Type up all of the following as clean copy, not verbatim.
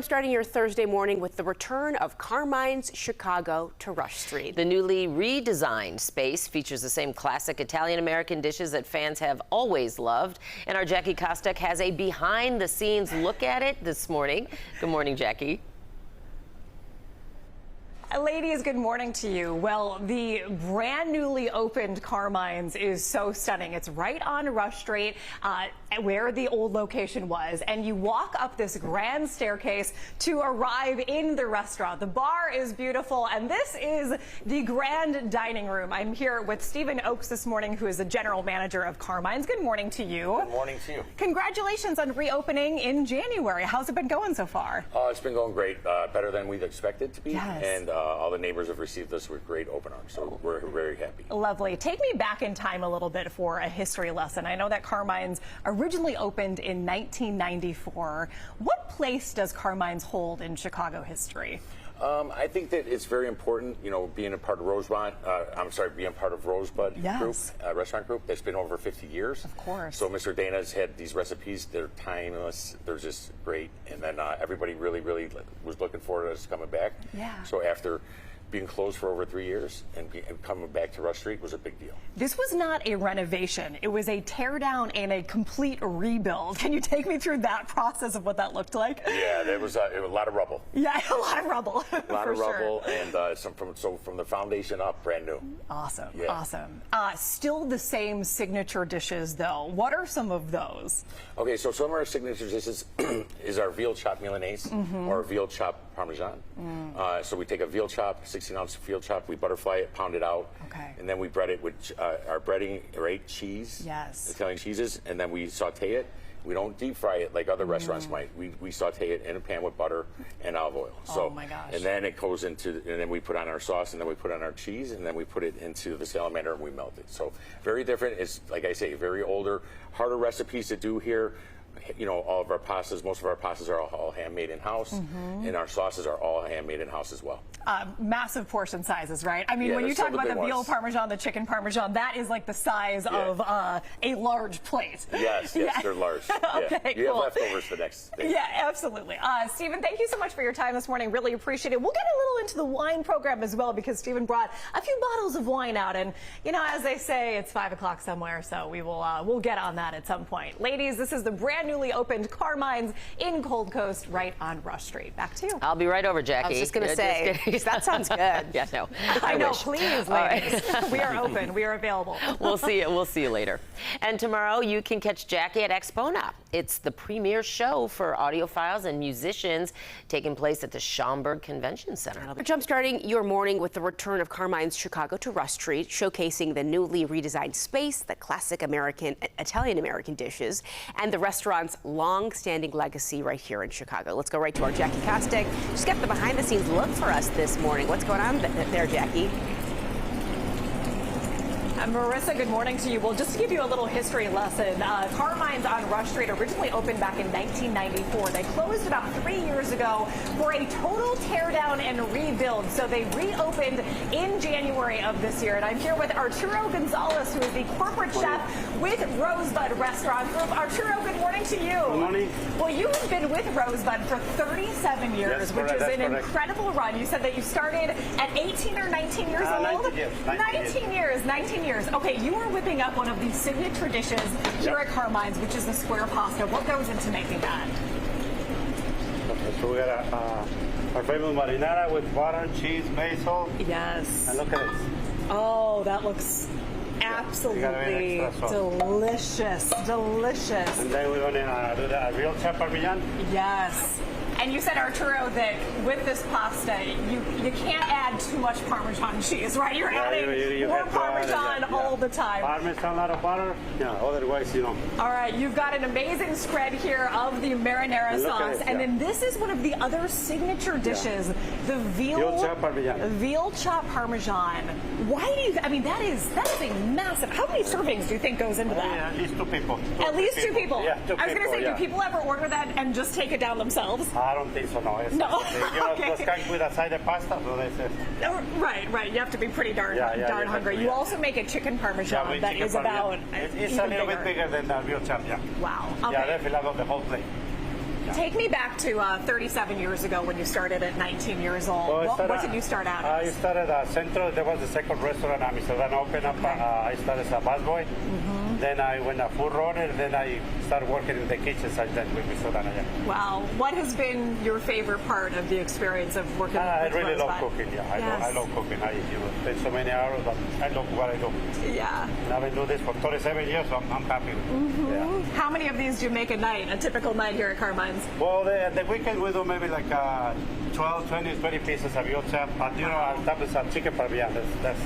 Starting your Thursday morning with the return of Carmine's Chicago to Rush Street. The newly redesigned space features the same classic Italian-American dishes that fans have always loved. And our Jackie Kostek has a behind-the-scenes look at it this morning. Good morning, Jackie. Ladies, good morning to you. Well, the brand newly opened Carmine's is so stunning. It's right on Rush Street, where the old location was, and you walk up this grand staircase to arrive in the restaurant. The bar is beautiful, and this is the grand dining room. I'm here with Stephen Oakes this morning, who is the general manager of Carmine's. Good morning to you. Good morning to you. Congratulations on reopening in January. How's it been going so far? It's been going great, better than we'd expected to be. Yes. And all the neighbors have received us with great open arms, so we're very happy. Lovely. Take me back in time a little bit for a history lesson. I know that Carmine's originally opened in 1994. What place does Carmine's hold in Chicago history? I think that it's very important, you know, being a part of being part of Rosebud Yes. Group, restaurant group that's been over 50 years. Of course. So Mr. Dana's had these recipes. They're timeless. They're just great. And then everybody really was looking forward to us coming back. Yeah. So after being closed for over 3 years and coming back to Rush Street was a big deal. This was not a renovation. It was a tear down and a complete rebuild. Can you take me through that process of what that looked like? Yeah, there was a lot of rubble. Yeah, a lot of rubble. A lot of rubble, and from the foundation up, brand new. Awesome, yeah. Awesome. Still the same signature dishes, though. What are some of those? Okay, so some of our signature dishes is our veal chop Milanese or veal chop Parmesan. So we take a veal chop, 16-ounce veal chop, we butterfly it, pound it out, and then we bread it with our breading, right, cheese, yes, Italian cheeses, and then we saute it. We don't deep fry it like other restaurants might. We saute it in a pan with butter and olive oil. So, oh my gosh. And then it goes into, and then we put on our sauce, and then we put on our cheese, and then we put it into the salamander and we melt it. So very different. It's, like I say, very older, harder recipes to do here. You know, all of our pastas, most of our pastas are all handmade in-house, and our sauces are all handmade in-house as well. Massive portion sizes, right? I mean, Yeah, when you talk about the veal ones. Parmesan, the chicken Parmesan, that is like the size of a large plate. Yes, Yeah. they're large. Okay, You cool. have leftovers the next day. Yeah, absolutely. Stephen, thank you so much for your time this morning. Really appreciate it. We'll get a little into the wine program as well, because Stephen brought a few bottles of wine out, and you know, as they say, it's 5 o'clock somewhere, so we will we'll get on that at some point. Ladies, this is the brand newly opened Carmine's in Gold Coast, right on Rush Street. Back to you. I'll be right over, Jackie. I was just going to say, that sounds good. Yeah, no. I know, wish. please, ladies. Right. We are open. We are available. We'll see you. We'll see you later. And tomorrow you can catch Jackie at Expona. It's the premier show for audiophiles and musicians, taking place at the Schaumburg Convention Center. We're jumpstarting your morning with the return of Carmine's Chicago to Rush Street, showcasing the newly redesigned space, the classic Italian-American dishes, and the restaurant's long-standing legacy right here in Chicago. Let's go right to our Jackie Kostek. Just get the behind-the-scenes look for us this morning. What's going on there, Jackie? Marissa, good morning to you. Well, just to give you a little history lesson, Carmine's on Rush Street originally opened back in 1994. They closed about 3 years ago for a total teardown and rebuild. So they reopened in January of this year. And I'm here with Arturo Gonzalez, who is the corporate chef with Rosebud Restaurant Group. Arturo, good morning to you. Good morning. Well, you have been with Rosebud for 37 years, Yes, which correct, is an that's correct. incredible run. You said that you started at 18 or 19 years old? 19 years. 19 years. Okay, you are whipping up one of the signature dishes here at Carmine's, which is the square pasta. What goes into making that? Okay, so we got our favorite marinara with butter, cheese, basil. Yes. And look at this. Oh, that looks You gotta absolutely make extra sauce. delicious. Delicious. And then we're going to do the veal chop Parmesan. Yes. And you said, Arturo, that with this pasta, you can't add too much Parmesan cheese, right? You're adding you more have to add it, Parmesan all the time. Parmesan, a lot of butter. Yeah, otherwise, you know. All right, you've got an amazing spread here of the marinara And look at sauce, it, and yeah. then this is one of the other signature dishes, the Veal chop Parmesan. Veal chop Parmesan. Why do you? I mean, that is a massive. How many servings do you think goes into that? Yeah, at least 2 people. At least 2 people. Yeah, 2 I was gonna say, yeah. do people ever order that and just take it down themselves? I don't think so, no. No. They give us Okay. those kinds with a side of pasta, so they say. No, right. You have to be pretty darn Yeah, you have hungry. to, You yeah. also make a chicken Parmesan with that chicken is about Parmesan. It's a even little bit bigger than the veal chop, yeah. Wow. Yeah, Okay. they fill out the whole plate. Take me back to 37 years ago when you started at 19 years old. Well, what did you start out as? I started at Central. There was the second restaurant at Amsterdam opened up. I started as a busboy. Then I went a food runner. Then I started working in the kitchen side then with Mr. Dana. Wow. What has been your favorite part of the experience of working with I really Rosebud? love cooking. Yeah, I love cooking. I spend so many hours, but I love what I do. Yeah. And I've been doing this for 37 years, so I'm happy with it. Yeah. How many of these do you make a night, a typical night here at Carmine's? Well, the weekend we do maybe like 12, 20 pieces of your chop. But you know, on top of some chicken parmesan. That's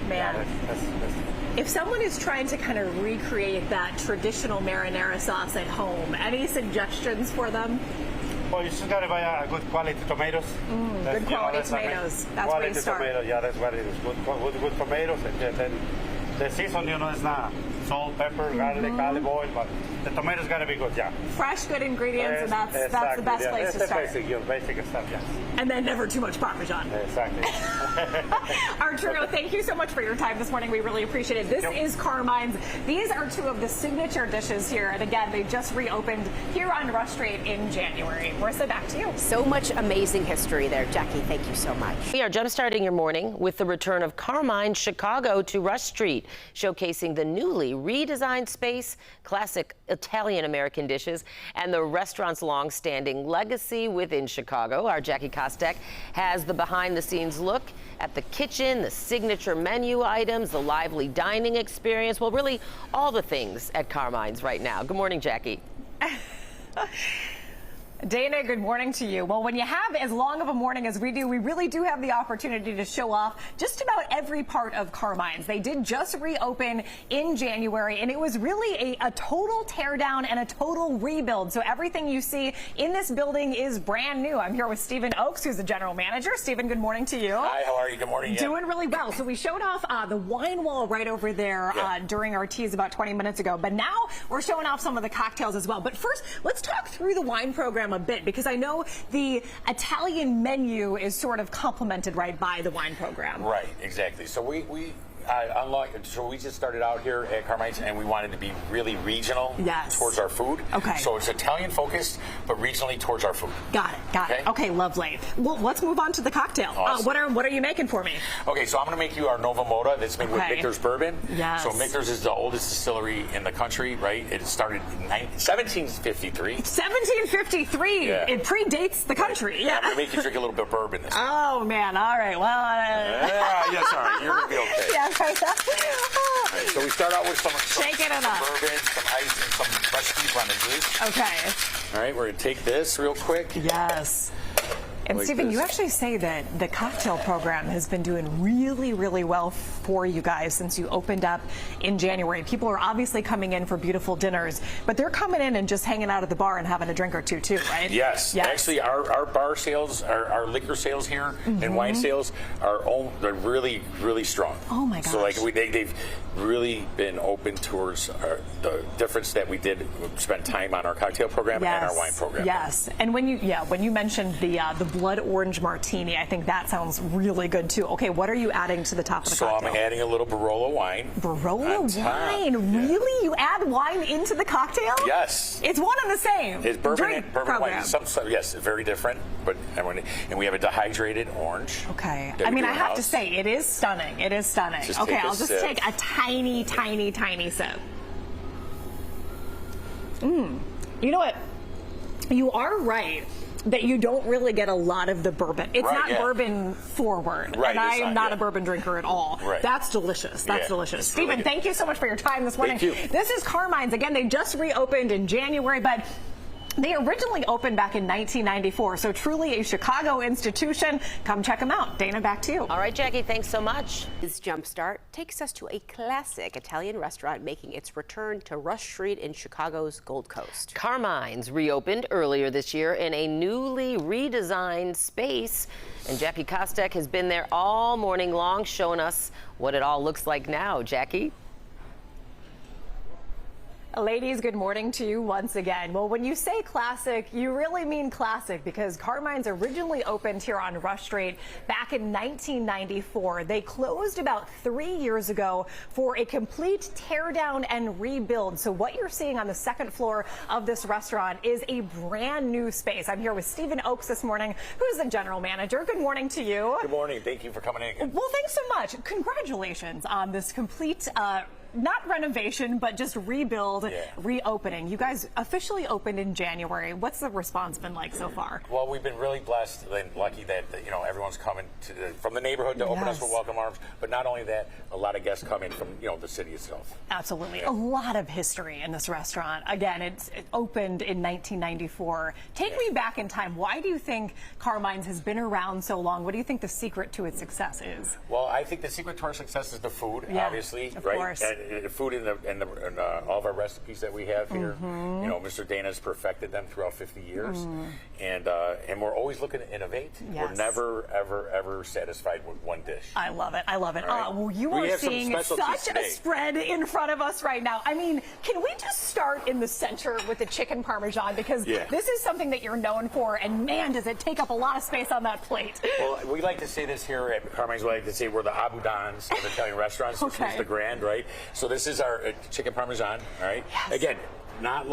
Man. that's If someone is trying to kind of recreate that traditional marinara sauce at home, any suggestions for them? well, you just gotta buy a good quality tomatoes. Good quality tomatoes. That's where you start. Tomato, yeah, that's what it is. Good tomatoes, and then the season, you know, is not salt, pepper, garlic, olive oil, but the tomatoes gotta be good, yeah. Fresh, good ingredients, and that's the Exactly, best yeah. place It's to start. Your basic stuff, yes. And then never too much Parmesan. Exactly. Arturo, thank you so much for your time this morning. We really appreciate it. This is Carmine's. These are two of the signature dishes here. And again, they just reopened here on Rush Street in January. Marissa, back to you. So much amazing history there, Jackie. Thank you so much. We are jumpstarting your morning with the return of Carmine Chicago to Rush Street, showcasing the newly redesigned space, classic Italian-American dishes, and the restaurant's long-standing legacy within Chicago. Our Jackie Kostek has the behind-the-scenes look at the kitchen, the signature menu items, the lively dining experience, well, really all the things at Carmine's right now. Good morning, Jackie. Dana, good morning to you. Well, when you have as long of a morning as we do, we really do have the opportunity to show off just about every part of Carmine's. They did just reopen in January, and it was really a total teardown and a total rebuild. So everything you see in this building is brand new. I'm here with Stephen Oakes, who's the general manager. Stephen, good morning to you. Hi, how are you? Good morning. Doing really well. So we showed off the wine wall right over there during our teas about 20 minutes ago. But now we're showing off some of the cocktails as well. But first, let's talk through the wine program a bit, because I know the Italian menu is sort of complemented right by the wine program. Right, exactly. So we just started out here at Carmine's, and we wanted to be really regional towards our food. Okay. So it's Italian focused, but regionally towards our food. Got it. Okay, lovely. Well, let's move on to the cocktail. Awesome. What are you making for me? Okay, so I'm going to make you our Nova Moda that's made with Michter's bourbon. Yes. So Michter's is the oldest distillery in the country, right? It started in 1753. 1753. Yeah. It predates the country. Yeah. I'm going to make you drink a little bit of bourbon this morning. Oh man. All right. Well. Yes, all right. You're going to be okay. Yeah. Right, so we start out with some Shaking it up. bourbon, some ice, and some fresh lemon juice. Okay. All right, we're going to take this real quick. Yes. And Like Stephen, this. you actually say that the cocktail program has been doing really, really well for you guys since you opened up in January. People are obviously coming in for beautiful dinners, but they're coming in and just hanging out at the bar and having a drink or two too, right? Yes. Actually, our bar sales, our liquor sales here, and wine sales they're really, really strong. Oh my gosh. So like they've really been open towards the difference that we did spend time on our cocktail program and our wine program. Yes. And when you mentioned the blood orange martini, I think that sounds really good too. Okay, what are you adding to the top of the cocktail? So I'm adding a little Barolo wine. Barolo wine? Yeah. Really? You add wine into the cocktail? Yes. It's one and the same. It's bourbon Drink and bourbon program. wine. Yes, very different. But and we have a dehydrated orange. Okay. that I we mean, do I have to in-house. say, it is stunning. It is stunning. Just Okay, take a I'll just sip. take a tiny, tiny, tiny sip. You know what? You are right that you don't really get a lot of the bourbon. It's not bourbon forward. Right, And I it's am not, not a bourbon drinker at all. Right. That's delicious. That's Yeah, delicious. it's Stephen, really good. thank you so much for your time this morning. Thank you. This is Carmine's. Again, they just reopened in January, but they originally opened back in 1994, so truly a Chicago institution. Come check them out. Dana, back to you. All right, Jackie, thanks so much. This Jumpstart takes us to a classic Italian restaurant making its return to Rush Street in Chicago's Gold Coast. Carmine's reopened earlier this year in a newly redesigned space, and Jackie Kostek has been there all morning long showing us what it all looks like now. Jackie? Ladies, good morning to you once again. Well, when you say classic, you really mean classic, because Carmine's originally opened here on Rush Street back in 1994. They closed about 3 years ago for a complete teardown and rebuild. So what you're seeing on the second floor of this restaurant is a brand new space. I'm here with Stephen Oakes this morning, who's the general manager. Good morning to you. Good morning. Thank you for coming in. Well, thanks so much. Congratulations on this complete not renovation, but just rebuild, reopening. You guys officially opened in January. What's the response been like so far? Well, we've been really blessed and lucky that everyone's coming from the neighborhood to open us with welcome arms. But not only that, a lot of guests come in from the city itself. Absolutely, a lot of history in this restaurant. Again, it opened in 1994. Take me back in time. Why do you think Carmine's has been around so long? What do you think the secret to its success is? Well, I think the secret to our success is the food, obviously, of right? Course. And food in all of our recipes that we have here. Mr. Dana's perfected them throughout 50 years, and we're always looking to innovate. Yes. We're never, ever satisfied with one dish. I love it. I love it. Right. Well, you are seeing such a spread in front of us right now. I mean, can we just start in the center with the chicken parmesan, because this is something that you're known for, and man, does it take up a lot of space on that plate. Well, we like to say this here at Carmine's. We like to say we're the Abu Dons of Italian restaurants. This is the Grand, right? So this is our chicken parmesan, all right? Yes. Again, not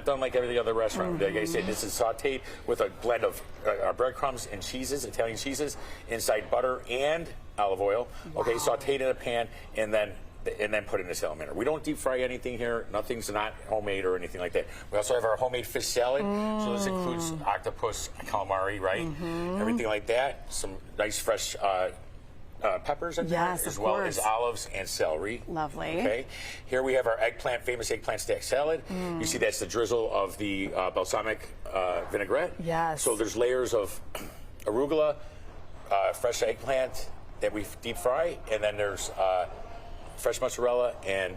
done like every other restaurant. Like I said, this is sautéed with a blend of our breadcrumbs and cheeses, Italian cheeses, inside butter and olive oil. Okay, sautéed in a pan, and then put in the salamander. We don't deep fry anything here. Nothing's not homemade or anything like that. We also have our homemade fish salad. So this includes octopus, calamari, right? Everything like that. Some nice fresh peppers in there, as well as olives and celery. Lovely. Okay. Here we have our famous eggplant stack salad. You see that's the drizzle of the balsamic vinaigrette. Yes. So there's layers of arugula, fresh eggplant that we deep fry, and then there's fresh mozzarella and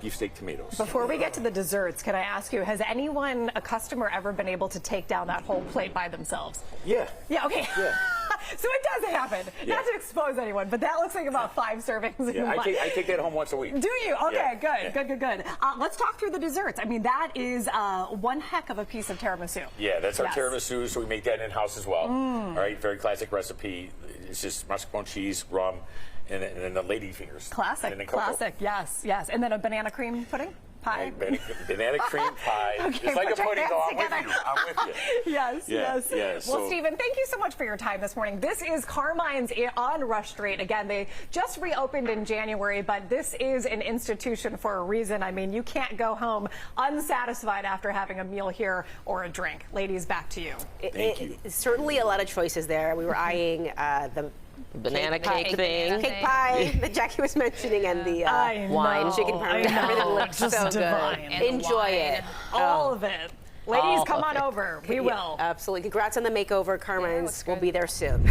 beefsteak tomatoes. Before we get to the desserts, can I ask you, has a customer ever been able to take down that whole plate by themselves? Yeah. Yeah, okay. Yeah. So it does happen. Not to expose anyone, but that looks like about 5 servings in one. I take that home once a week. Do you? Okay, good. Let's talk through the desserts. I mean, that is one heck of a piece of tiramisu. Yeah, that's our tiramisu, so we make that in-house as well. All right, very classic recipe. It's just mascarpone cheese, rum, and then the lady fingers. Classic, yes. And then a banana cream pudding? Pie? Banana cream pie. Okay, it's like a pudding, though. I'm with you. Yes. Well, so, Stephen, thank you so much for your time this morning. This is Carmine's on Rush Street. Again, they just reopened in January, but this is an institution for a reason. I mean, you can't go home unsatisfied after having a meal here or a drink. Ladies, back to you. Thank you. Certainly a lot of choices there. We were eyeing the banana cake thing. Cake pie that Jackie was mentioning, and the wine, chicken parmesan. Everything looks just so divine. good. Enjoy it. All of it. Ladies, come on over. We will. Absolutely. Congrats on the makeover. Carmine's will be there soon.